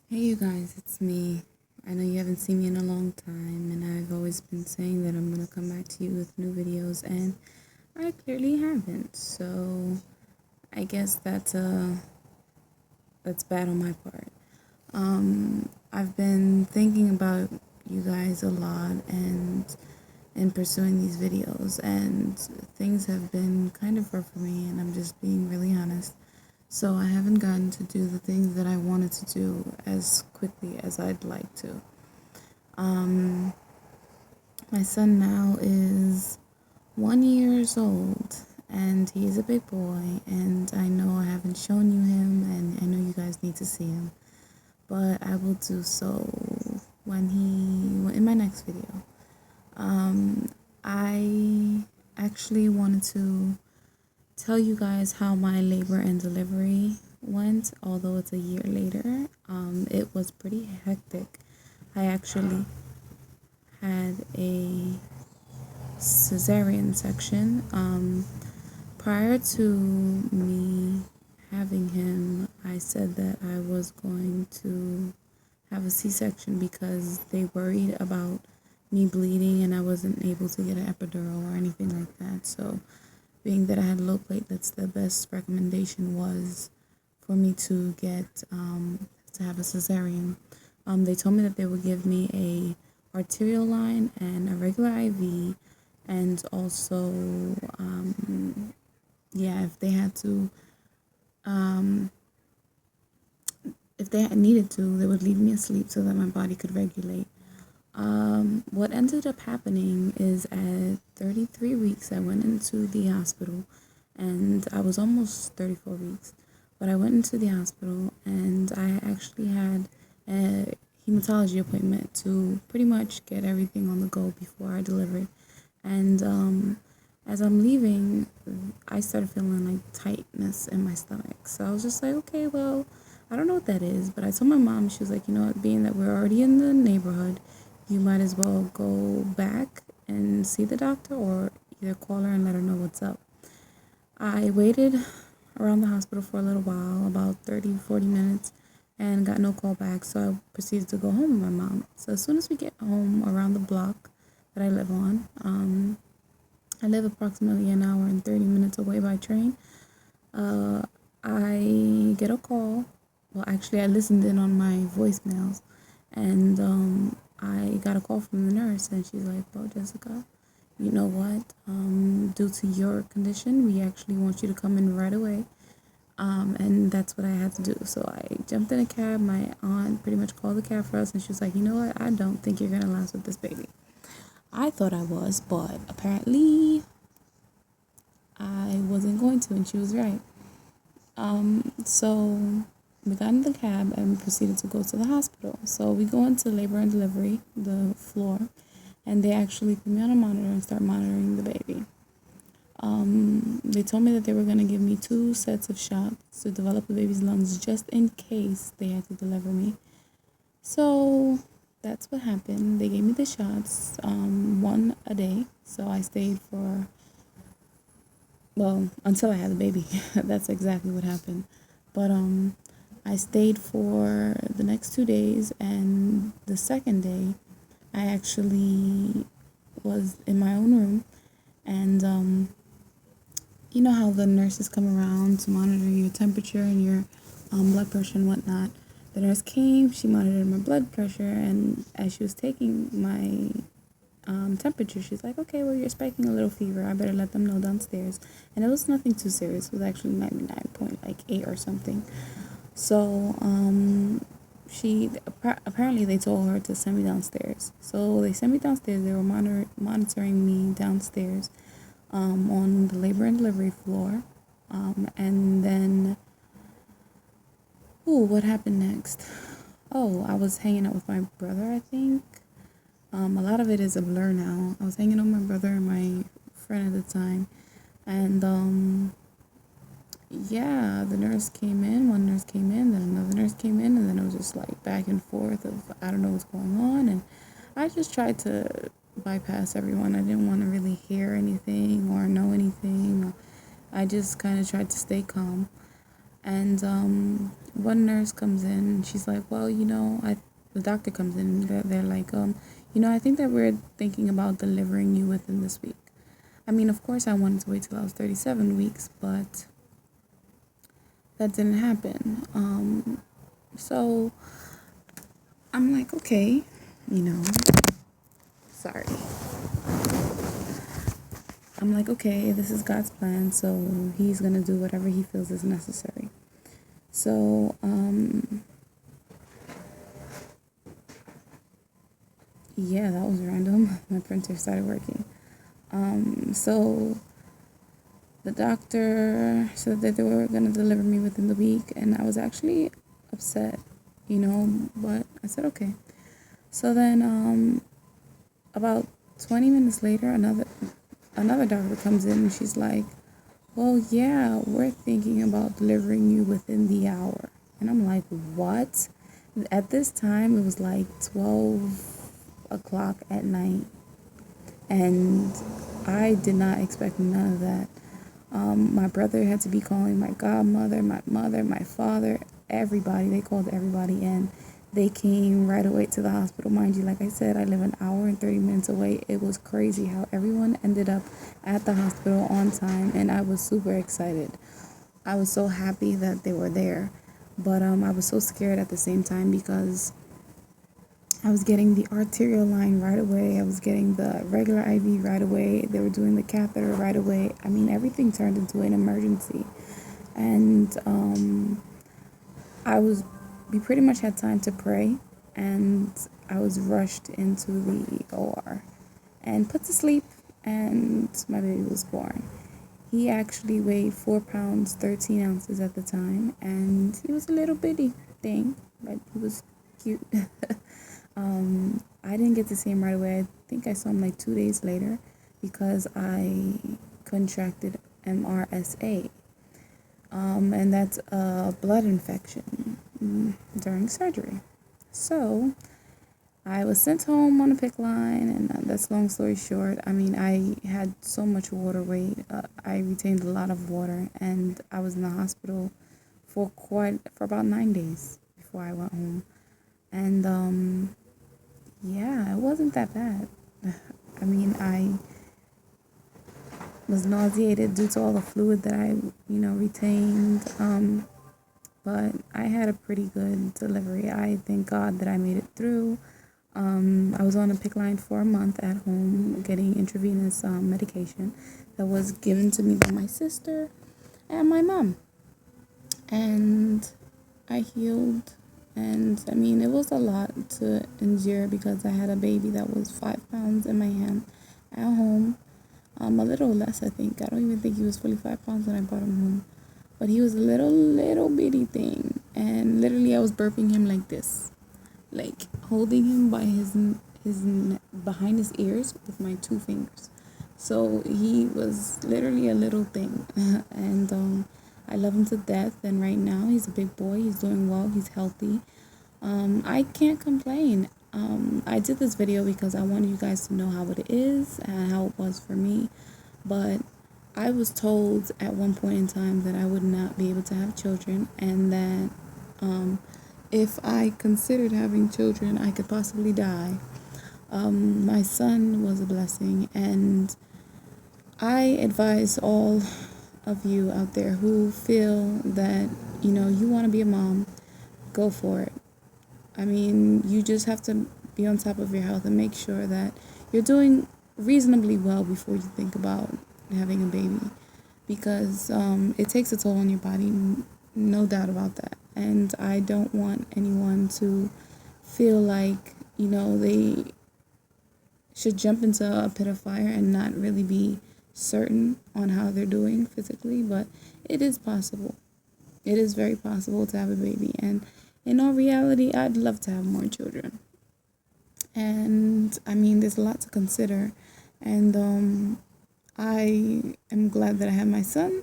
Hey you guys, it's me. I know you haven't seen me in a long time, and I've always been saying that I'm gonna come back to you with new videos, and I clearly haven't. So I guess that's bad on my part. I've been thinking about you guys a lot, and in pursuing these videos, and things have been kind of rough for me, and I'm just being really honest. So I haven't gotten to do the things that I wanted to do as quickly as I'd like to. Um, my son now is 1 years old, and he's a big boy, and I know I haven't shown you him, and I know you guys need to see him, but I will do so in my next video. I actually wanted to tell you guys how my labor and delivery went, although it's a year later. It was pretty hectic. I actually had a cesarean section. Prior to me having him, I said that I was going to have a C-section because they worried about me bleeding and I wasn't able to get an epidural or anything like that. So being that I had low platelets, the best recommendation was for me to to have a cesarean. They told me that they would give me a arterial line and a regular IV, and also, yeah, um, if they had needed to, they would leave me asleep so that my body could regulate. What ended up happening is at 33 weeks, I went into the hospital, and I was almost 34 weeks, but I went into the hospital and I actually had a hematology appointment to pretty much get everything on the go before I delivered. And as I'm leaving, I started feeling like tightness in my stomach. So I was just like, okay, well, I don't know what that is, but I told my mom, she was like, you know what, being that we're already in the neighborhood, you might as well go back and see the doctor or either call her and let her know what's up. I waited around the hospital for a little while, about 30, 40 minutes, and got no call back, so I proceeded to go home with my mom. So as soon as we get home around the block that I live on, I live approximately an hour and 30 minutes away by train. Uh, I get a call. Well, actually, I listened in on my voicemails, and I got a call from the nurse, and she's like, "Well, Jessica, you know what? Due to your condition, we actually want you to come in right away." And that's what I had to do. So I jumped in a cab. My aunt pretty much called the cab for us, and she was like, "You know what? I don't think you're gonna last with this baby." I thought I was, but apparently I wasn't going to, and she was right. So we got in the cab and proceeded to go to the hospital. So we go into labor and delivery, the floor, and they actually put me on a monitor and start monitoring the baby. They told me that they were going to give me 2 sets of shots to develop the baby's lungs just in case they had to deliver me. So that's what happened. They gave me the shots, one a day. So I stayed for, well, until I had the baby. That's exactly what happened. But I stayed for the next 2 days, and the second day, I actually was in my own room, and you know how the nurses come around to monitor your temperature and your blood pressure and whatnot. The nurse came, she monitored my blood pressure, and as she was taking my temperature, she's like, okay, well, you're spiking a little fever. I better let them know downstairs. And it was nothing too serious. It was actually 99.8 or something. So she apparently they told her to send me downstairs. So they sent me downstairs. They were monitoring me downstairs on the labor and delivery floor. And then, what happened next? Oh, I was hanging out with my brother, I think. A lot of it is a blur now. I was hanging out with my brother and my friend at the time. And yeah, the nurse came in, one nurse came in, then another nurse came in, and then it was just like back and forth of I don't know what's going on. And I just tried to bypass everyone. I didn't want to really hear anything or know anything. I just kind of tried to stay calm. And one nurse comes in and she's like, well, the doctor comes in and they're like, I think that we're thinking about delivering you within this week. I mean, of course, I wanted to wait till I was 37 weeks, but that didn't happen. So I'm like, okay, sorry. I'm like, okay, this is God's plan, so he's going to do whatever he feels is necessary. So, yeah, that was random. My printer started working. So the doctor said that they were going to deliver me within the week, and I was actually upset, but I said, okay. So then, about 20 minutes later, another doctor comes in and she's like, well, yeah, we're thinking about delivering you within the hour. And I'm like, what? At this time, it was like 12 o'clock at night. And I did not expect none of that. My brother had to be calling my godmother, my mother, my father, everybody. They called everybody in. They came right away to the hospital. Mind you, like I said, I live an hour and 30 minutes away. It was crazy how everyone ended up at the hospital on time, and I was super excited. I was so happy that they were there, but I was so scared at the same time because I was getting the arterial line right away. I was getting the regular IV right away. They were doing the catheter right away. I mean, everything turned into an emergency, and we pretty much had time to pray, and I was rushed into the OR and put to sleep, and my baby was born. He actually weighed 4 pounds, 13 ounces at the time, and he was a little bitty thing, but he was cute. I didn't get to see him right away. I think I saw him like 2 days later because I contracted MRSA. And that's a blood infection during surgery. So I was sent home on a PICC line, and that's long story short. I mean, I had so much water weight. I retained a lot of water, and I was in the hospital for about 9 days before I went home. And yeah, it wasn't that bad. I mean, I was nauseated due to all the fluid that I, retained. But I had a pretty good delivery. I thank God that I made it through. I was on a PICC line for a month at home getting intravenous medication that was given to me by my sister and my mom. And I healed. And I mean, it was a lot to endure because I had a baby that was 5 pounds in my hand at home. A little less, I think. I don't even think he was fully 5 pounds when I brought him home. But he was a little bitty thing. And literally I was burping him like this. Like holding him by his behind his ears with my 2 fingers. So he was literally a little thing. And I love him to death. And right now he's a big boy. He's doing well. He's healthy. I can't complain. I did this video because I wanted you guys to know how it is and how it was for me. But I was told at one point in time that I would not be able to have children, and that if I considered having children, I could possibly die. My son was a blessing, and I advise all of you out there who feel that, you want to be a mom, go for it. I mean, you just have to be on top of your health and make sure that you're doing reasonably well before you think about having a baby, because it takes a toll on your body, no doubt about that. And I don't want anyone to feel like, they should jump into a pit of fire and not really be certain on how they're doing physically, but it is possible. It is very possible to have a baby, and in all reality, I'd love to have more children. And I mean, there's a lot to consider, and I am glad that I have my son,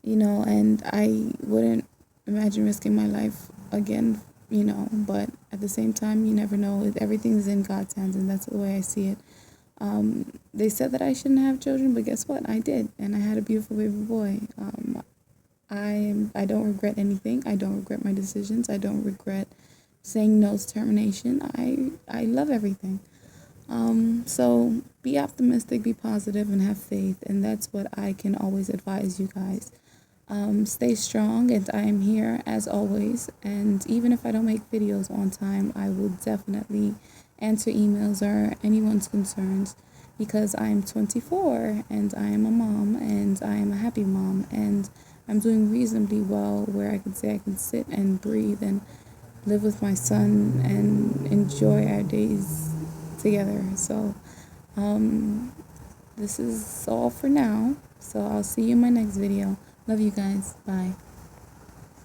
and I wouldn't imagine risking my life again, but at the same time, you never know. Everything's in God's hands, and that's the way I see it. They said that I shouldn't have children, but guess what? I did, and I had a beautiful baby boy. I don't regret anything. I don't regret my decisions. I don't regret saying no to termination. I love everything. So be optimistic, be positive, and have faith. And that's what I can always advise you guys. Stay strong, and I am here as always. And even if I don't make videos on time, I will definitely answer emails or anyone's concerns because I'm 24 and I am a mom and I am a happy mom and I'm doing reasonably well where I can say I can sit and breathe and live with my son and enjoy our days together. So, um, this is all for now. So I'll see you in my next video. Love you guys. Bye.